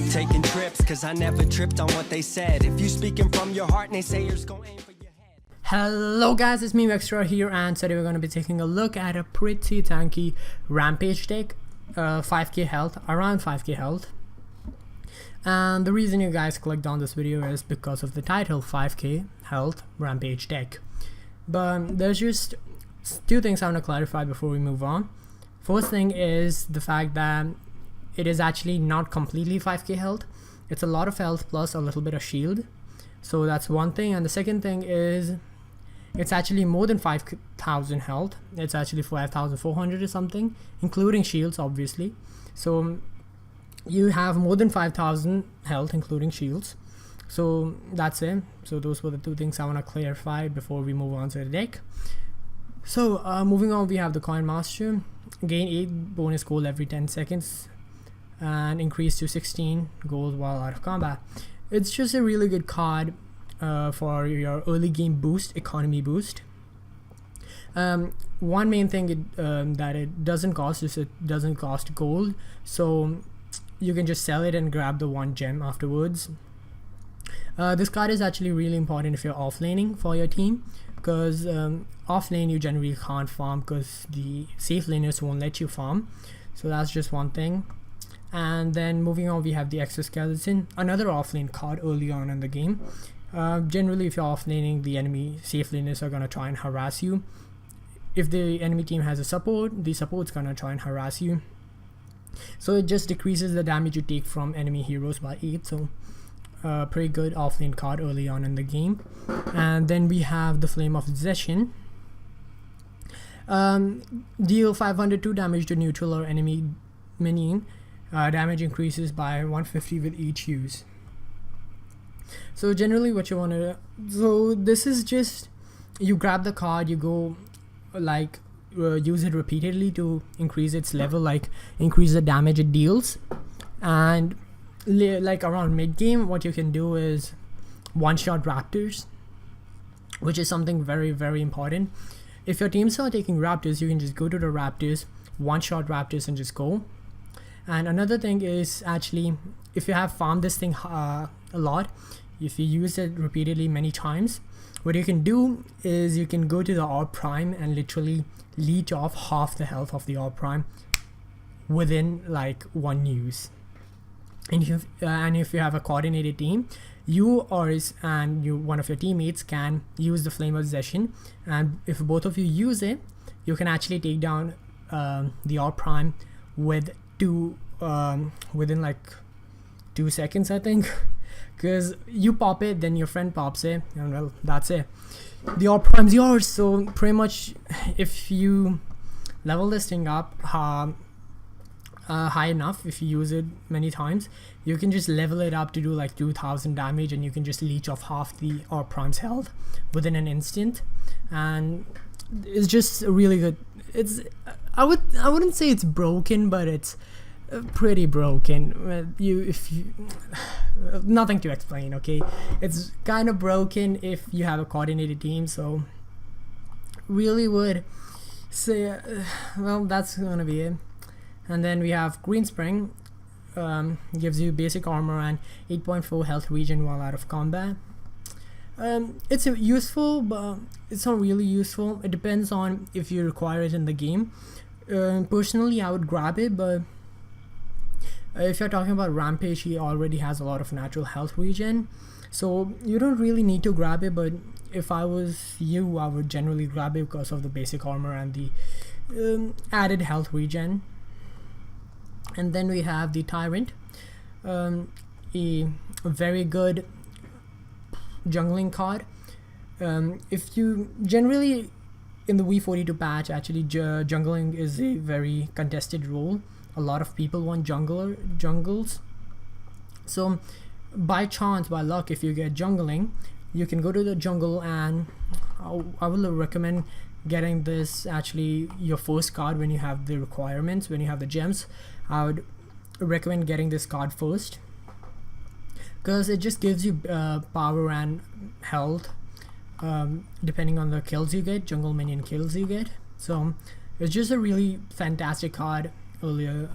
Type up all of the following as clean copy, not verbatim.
taking trips, cause I never tripped on what they said. If you speaking from your heart, naysayers gon' aim for your head. Hello guys, it's me Extra here, and today we're going to be taking a look at a pretty tanky Rampage deck. 5k health, around 5k health. And the reason you guys clicked on this video is because of the title, 5k health Rampage deck. But there's just two things I want to clarify before we move on. First thing is the fact that it is actually not completely 5k health. It's a lot of health plus a little bit of shield. So that's one thing. And the second thing is it's actually more than 5,000 health. It's actually 5,400 or something, including shields obviously. So you have more than 5,000 health including shields. So that's it. So those were the two things I want to clarify before we move on to the deck. So moving on, we have the Coin Master. Gain 8 bonus gold every 10 seconds and increase to 16 gold while out of combat. It's just a really good card for your early game boost, economy boost. One main thing that it doesn't cost is it doesn't cost gold, so you can just sell it and grab the one gem afterwards. This card is actually really important if you're offlaning for your team, because off lane you generally can't farm because the safe laners won't let you farm. So that's just one thing. And then moving on, we have the Exoskeleton, another offlane card early on in the game. Generally if you're offlaning, the enemy safe laners are going to try and harass you. If the enemy team has a support, the support's going to try and harass you. So it just decreases the damage you take from enemy heroes by 8. So pretty good offlane card early on in the game. And then we have the Flame of Possession. Deal 502 damage to neutral or enemy minion. Damage increases by 150 with each use. So generally what you want to, so this is just, you grab the card, you go like use it repeatedly to increase its level, like increase the damage it deals. And like around mid game, what you can do is one shot raptors, which is something very very important. If your teams are taking raptors, you can just go to the raptors, one shot raptors and just go. And another thing is, actually, if you have farmed this thing a lot, if you use it repeatedly many times, what you can do is you can go to the Orb Prime and literally leech off half the health of the Orb Prime within like one use. And if you have a coordinated team, you or one of your teammates can use the Flame of Possession, and if both of you use it, you can actually take down the Orb Prime with within like 2 seconds, I think. Because you pop it, then your friend pops it, and well, that's it. The Orb Prime's yours. So pretty much, if you level this thing up high enough, if you use it many times, you can just level it up to do like 2,000 damage, and you can just leech off half the Orb Prime's health within an instant. And it's just really good. It's I wouldn't say it's broken, but it's pretty broken. Nothing to explain, okay? It's kind of broken if you have a coordinated team. So really would say well, that's gonna be it. And then we have Green Spring. Gives you basic armor and 8.4 health regen while out of combat. It's useful, but it's not really useful. It depends on if you require it in the game. Personally, I would grab it, but if you're talking about Rampage, he already has a lot of natural health regen, so you don't really need to grab it. But if I was you, I would generally grab it because of the basic armor and the added health regen. And then we have the Tyrant, a very good jungling card. If you generally in the V42 patch, actually jungling is a very contested role. A lot of people want jungles. So by chance, by luck, if you get jungling, you can go to the jungle, and I will recommend getting this actually your first card when you have the requirements, when you have the gems. I would recommend getting this card first, because it just gives you power and health depending on the kills you get, jungle minion kills you get. So it's just a really fantastic card earlier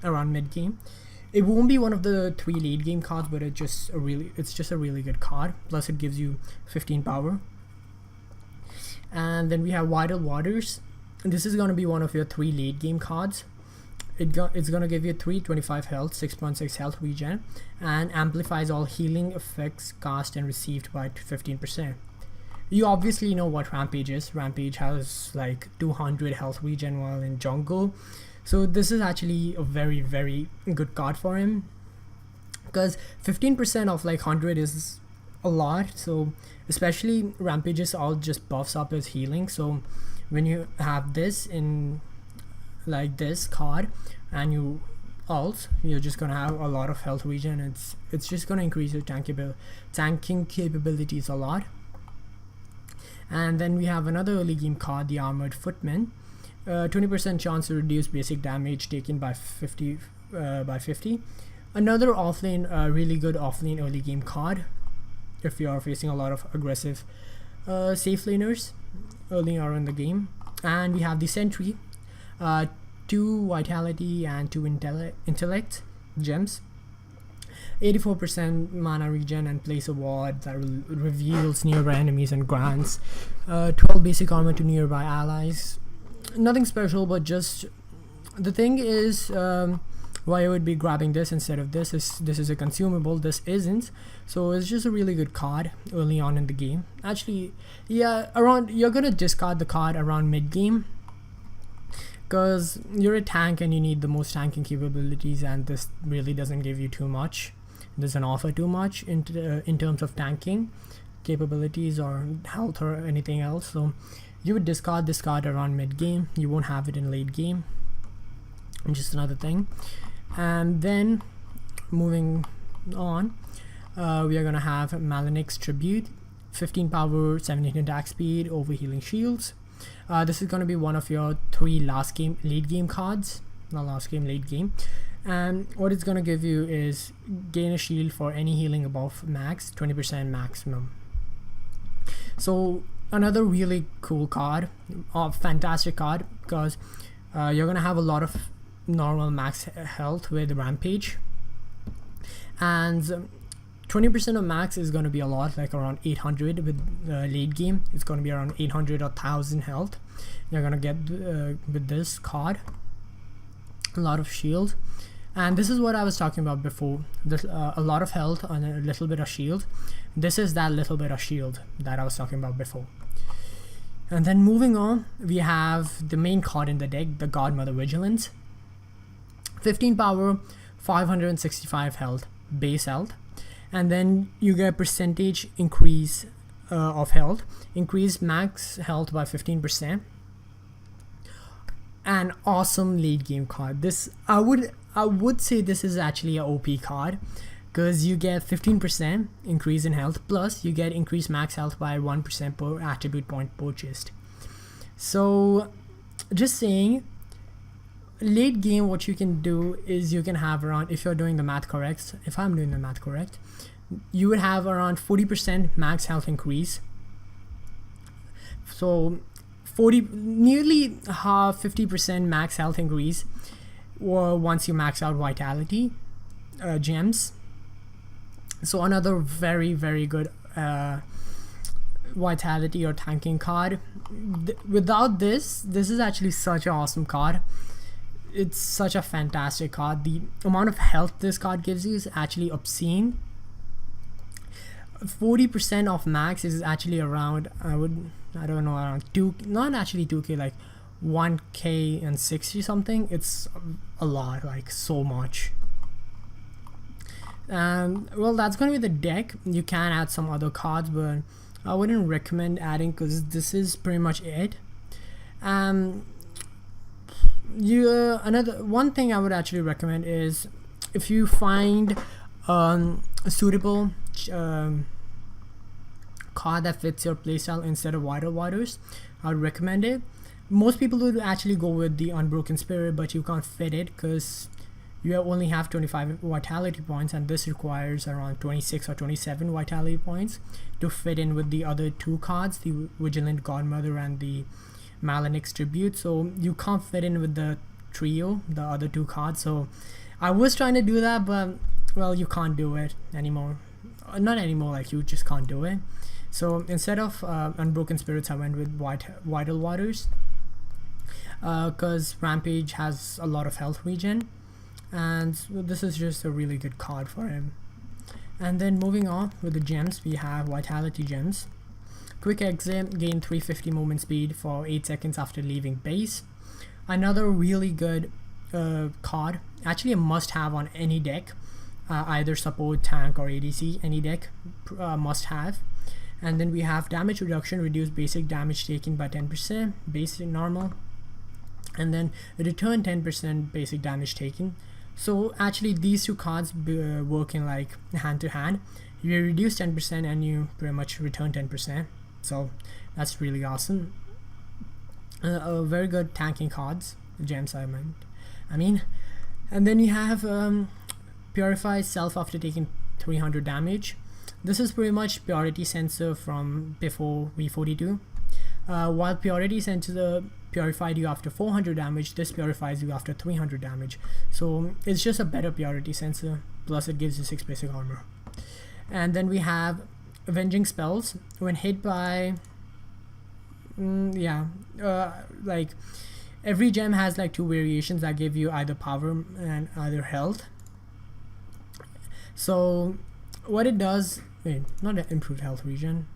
around mid game. it won't be one of the 3 late game cards, but it's just a really good card. Plus it gives you 15 power. And then we have Vital Waters. This is going to be one of your 3 late game cards. It's going to give you 325 health, 6.6 health regen, and amplifies all healing effects cast and received by 15%. You obviously know what Rampage is. Rampage has like 200 health regen while in jungle. So this is actually a very, very good card for him, because 15% of like 100 is a lot. So especially Rampages all just buffs up his healing. So when you have this in like this card and you ult, you're just gonna have a lot of health regen. It's just gonna increase your tanking capabilities a lot. And then we have another early game card, the Armored Footman. 20% chance to reduce basic damage taken by 50 Another offlane, really good offlane early game card if you are facing a lot of aggressive safe laners early on in the game. And we have the Sentry, 2 vitality and 2 intellect gems, 84% mana regen, and place a ward that reveals nearby enemies and grants 12 basic armor to nearby allies. Nothing special, but just the thing is why I would be grabbing this instead of this is a consumable, this isn't. So it's just a really good card early on in the game. Actually, yeah, you're gonna discard the card around mid game, because you're a tank and you need the most tanking capabilities, and this really doesn't give you too much, doesn't offer too much in terms of tanking capabilities or health or anything else. So you would discard this card around mid game. You won't have it in late game. Just another thing. And then moving on, we are gonna have Malinix Tribute, 15 power, 17 attack speed, overhealing shields. This is gonna be one of your 3 late game cards, not last game, late game. And what it's gonna give you is gain a shield for any healing above max, 20% maximum. So another really cool card, fantastic card, because you're gonna have a lot of normal max health with Rampage, and 20% of max is going to be a lot, like around 800 with late game. It's going to be around 800 or 1000 health you're going to get with this card. A lot of shield, and this is what I was talking about before. There's a lot of health and a little bit of shield. This is that little bit of shield that I was talking about before. And then moving on, we have the main card in the deck, the Godmother Vigilance. 15 power, 565 health, base health, and then you get percentage increase of health, increase max health by 15%. An awesome late game card. This I would say this is actually a OP card, because you get 15% increase in health, plus you get increased max health by 1% per attribute point purchased. So just saying, late game what you can do is you can have around, if you're doing the math correct, if I'm doing the math correct, you would have around 40% max health increase. So nearly half, 50% max health increase, or once you max out vitality gems. So another very, very good vitality or tanking card. Without this is actually such an awesome card. It's such a fantastic card. The amount of health this card gives you is actually obscene. 40% of max is actually around, I don't know, around 2, not actually 2k, like 1k and 60 something. It's a lot, like so much. Well, that's gonna be the deck. You can add some other cards, but I wouldn't recommend adding, because this is pretty much it. Another one thing I would actually recommend is, if you find a suitable card that fits your playstyle instead of Vital Waters, I would recommend it. Most people would actually go with the Unbroken Spirit, but you can't fit it because you only have 25 vitality points, and this requires around 26 or 27 vitality points to fit in with the other 2 cards, the Vigilant Godmother and the Malinix Tribute. So you can't fit in with the trio, the other 2 cards. So I was trying to do that, but well, you can't do it anymore. Not anymore, like you just can't do it. So instead of Unbroken Spirits, I went with Vital Waters, because Rampage has a lot of health regen, and this is just a really good card for him. And then moving on with the gems, we have Vitality Gems. Quick exit, gain 350 movement speed for 8 seconds after leaving base. Another really good card, actually a must have on any deck, either support, tank or ADC, any deck must have. And then we have damage reduction, reduce basic damage taken by 10%, basic normal, and then return 10% basic damage taken. So actually these 2 cards working like hand to hand. You reduce 10% and you pretty much return 10%. So that's really awesome. Very good tanking cards, gems I mean. And then you have Purify Self after taking 300 damage. This is pretty much Purity Sensor from before V42. While Purity Sensor purified you after 400 damage, this purifies you after 300 damage. So it's just a better Purity Sensor, plus it gives you 6 basic armor. And then we have Avenging Spells. When hit by like every gem has like 2 variations that give you either power and either health. So what it does, not an improved health regen,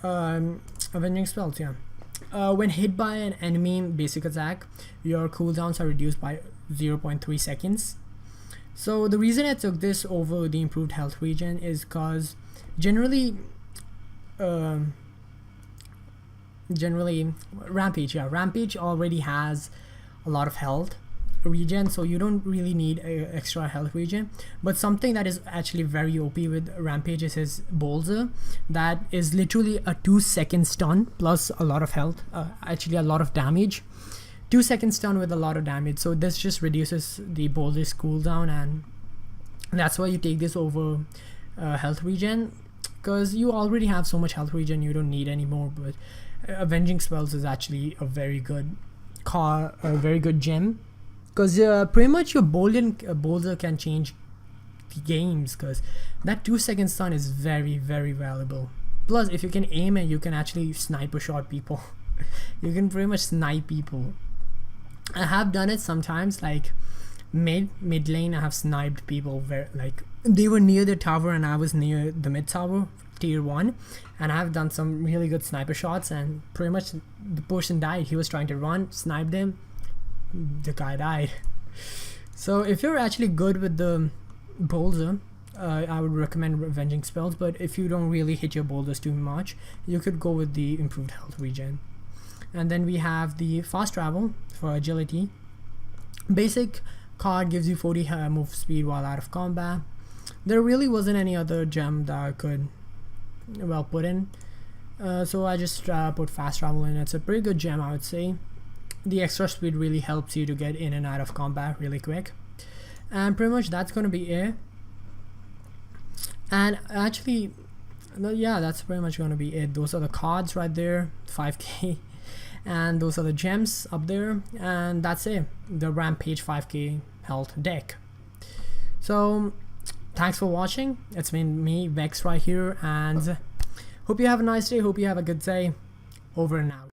Avenging Spells, when hit by an enemy basic attack, your cooldowns are reduced by 0.3 seconds. So the reason I took this over the improved health regen is because generally Rampage already has a lot of health regen, so you don't really need extra health regen. But something that is actually very OP with Rampage is his Bolzer, that is literally a 2-second stun plus a lot of health, actually a lot of damage. 2-second stun with a lot of damage. So this just reduces the Bolzer's cooldown, and that's why you take this over health regen, because you already have so much health regen, you don't need any more. But Avenging Spells is actually a very good gem, because pretty much your Bolzer can change the games, because that 2-second stun is very, very valuable. Plus, if you can aim it, you can actually sniper shot people. You can pretty much snipe people. I have done it sometimes, like mid lane. I have sniped people where like they were near the tower and I was near the mid tower, tier 1, and I have done some really good sniper shots, and pretty much the person died. He was trying to run, sniped him, the guy died. So if you're actually good with the Bolzer, I would recommend Avenging Spells. But if you don't really hit your boulders too much, you could go with the improved health regen. And then we have the Fast Travel for agility. Basic card gives you 40 move speed while out of combat. There really wasn't any other gem that I could put in, so I just put Fast Travel in. It's a pretty good gem, I would say. The extra speed really helps you to get in and out of combat really quick. And pretty much that's going to be it. And actually, that's pretty much going to be it. Those are the cards right there, 5k. And those are the gems up there, and that's it, the Rampage 5k health deck. So thanks for watching. It's been me, Vex, right here, and hope you have a nice day, hope you have a good day. Over and out.